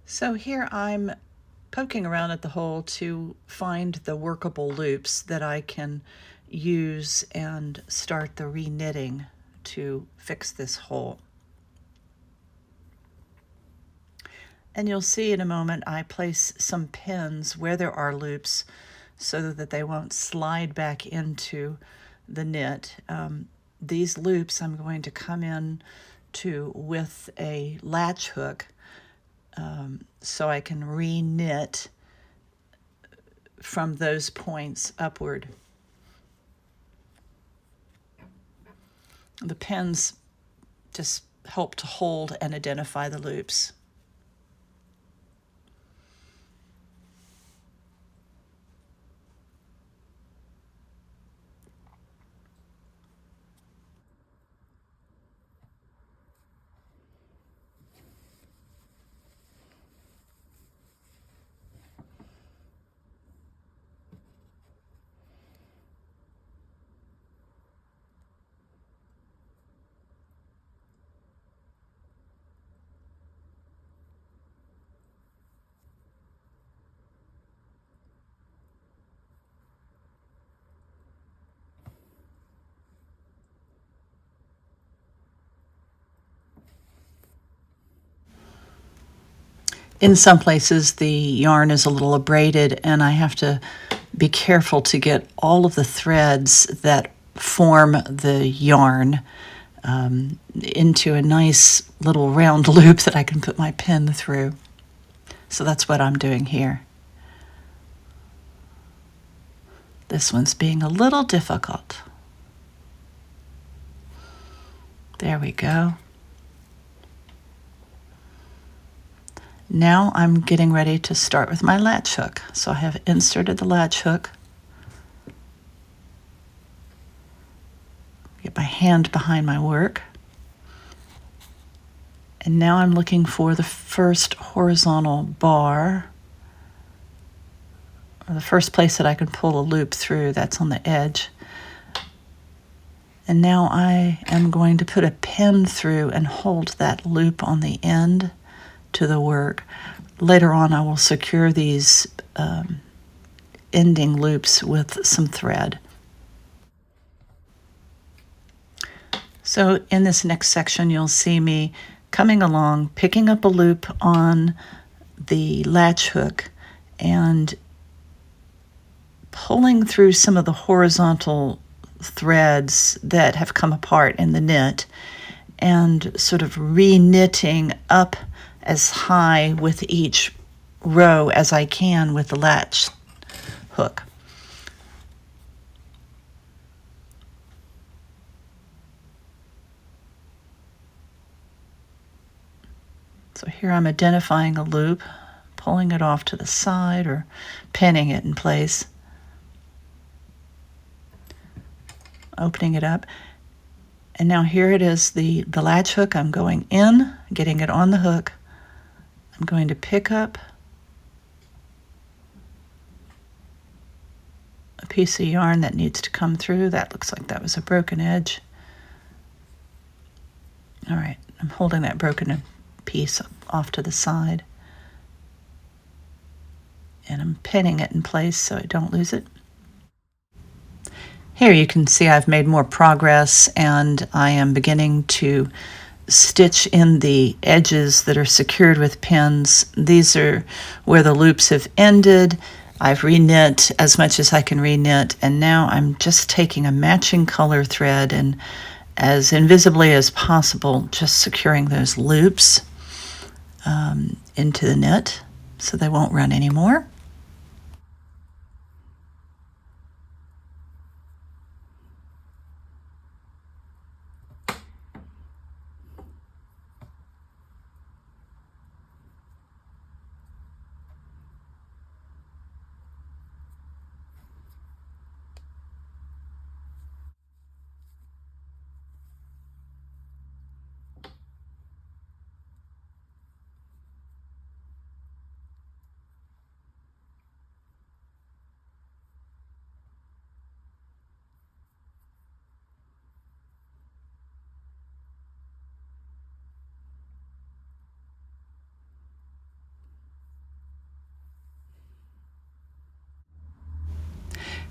So here I'm poking around at the hole to find the workable loops that I can use and start the re-knitting to fix this hole. And you'll see in a moment I place some pins where there are loops so that they won't slide back into the knit. These loops I'm going to come in to with a latch hook so I can re-knit from those points upward. The pins just help to hold and identify the loops. In some places, the yarn is a little abraded, and I have to be careful to get all of the threads that form the yarn into a nice little round loop that I can put my pin through. So that's what I'm doing here. This one's being a little difficult. There we go. Now I'm getting ready to start with my latch hook. So I have inserted the latch hook. Get my hand behind my work. And now I'm looking for the first horizontal bar, or the first place that I can pull a loop through. That's on the edge. And now I am going to put a pin through and hold that loop on the end to the work. Later on, I will secure these ending loops with some thread. So in this next section, you'll see me coming along, picking up a loop on the latch hook and pulling through some of the horizontal threads that have come apart in the knit and sort of re-knitting up as high with each row as I can with the latch hook. So here I'm identifying a loop, pulling it off to the side or pinning it in place, opening it up. And now here it is, the latch hook. I'm going in, getting it on the hook. I'm going to pick up a piece of yarn that needs to come through. That looks like that was a broken edge. All right, I'm holding that broken piece off to the side. And I'm pinning it in place so I don't lose it. Here you can see I've made more progress and I am beginning to stitch in the edges that are secured with pins. These are where the loops have ended. I've re-knit as much as I can re-knit, and now I'm just taking a matching color thread and as invisibly as possible just securing those loops into the knit so they won't run anymore.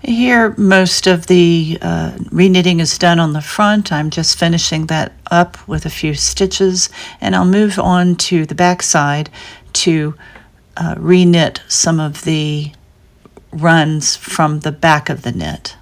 Here, most of the reknitting is done on the front. I'm just finishing that up with a few stitches, and I'll move on to the back side to reknit some of the runs from the back of the knit.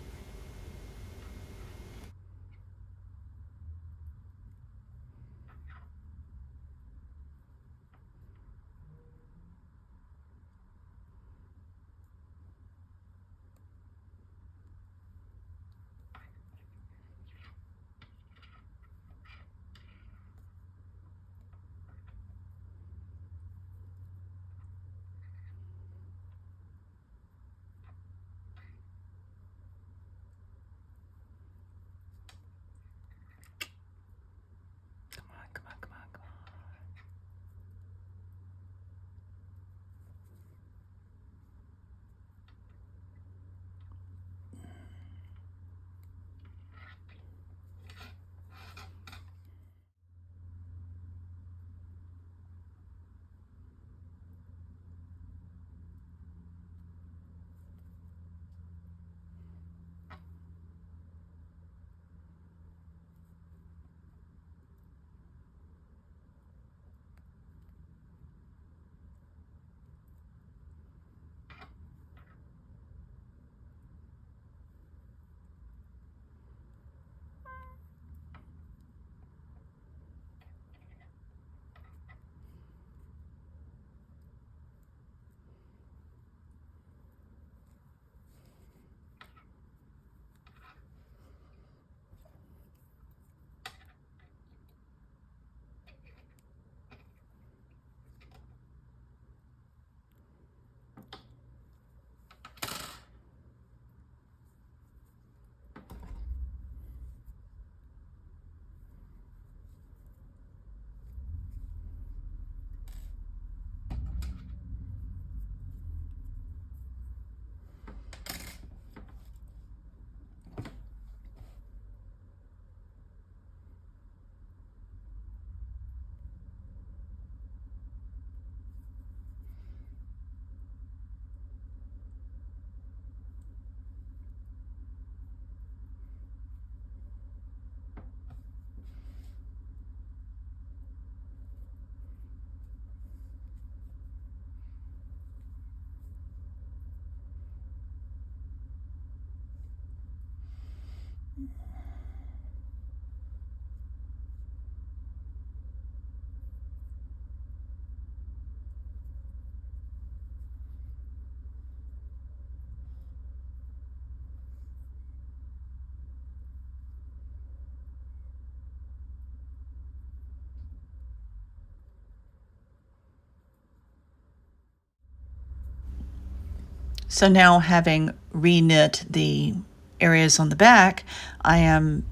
So now, having reknit the areas on the back, I am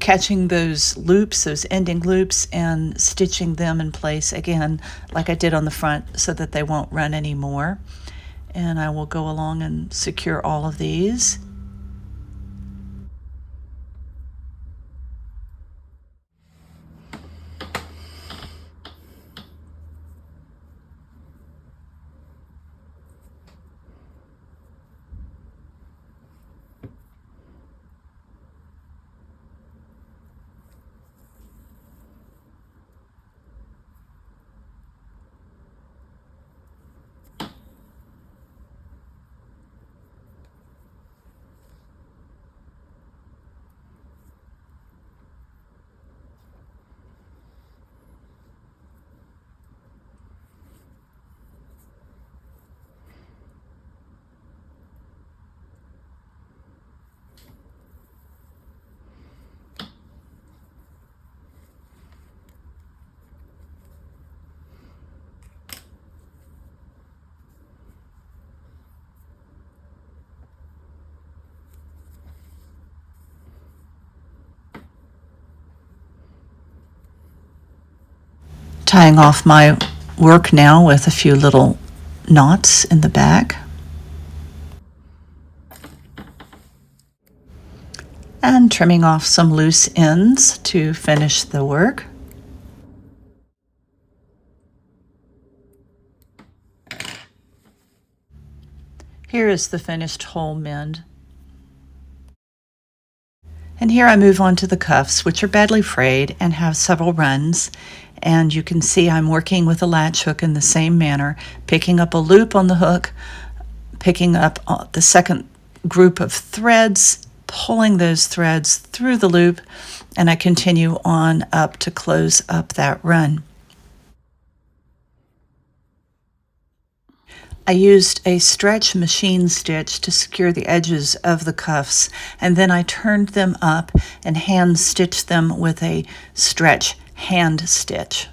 catching those loops, those ending loops, and stitching them in place again like I did on the front so that they won't run anymore. And I will go along and secure all of these. Tying off my work now with a few little knots in the back. And trimming off some loose ends to finish the work. Here is the finished whole mend. And here I move on to the cuffs, which are badly frayed and have several runs. And you can see I'm working with a latch hook in the same manner, picking up a loop on the hook, picking up the second group of threads, pulling those threads through the loop, and I continue on up to close up that run. I used a stretch machine stitch to secure the edges of the cuffs, and then I turned them up and hand stitched them with a stretch hand stitch.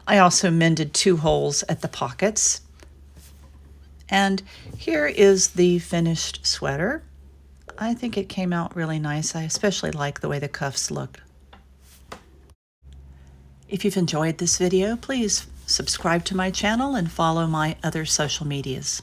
I also mended 2 holes at the pockets. And here is the finished sweater. I think it came out really nice. I especially like the way the cuffs look. If you've enjoyed this video, please subscribe to my channel and follow my other social medias.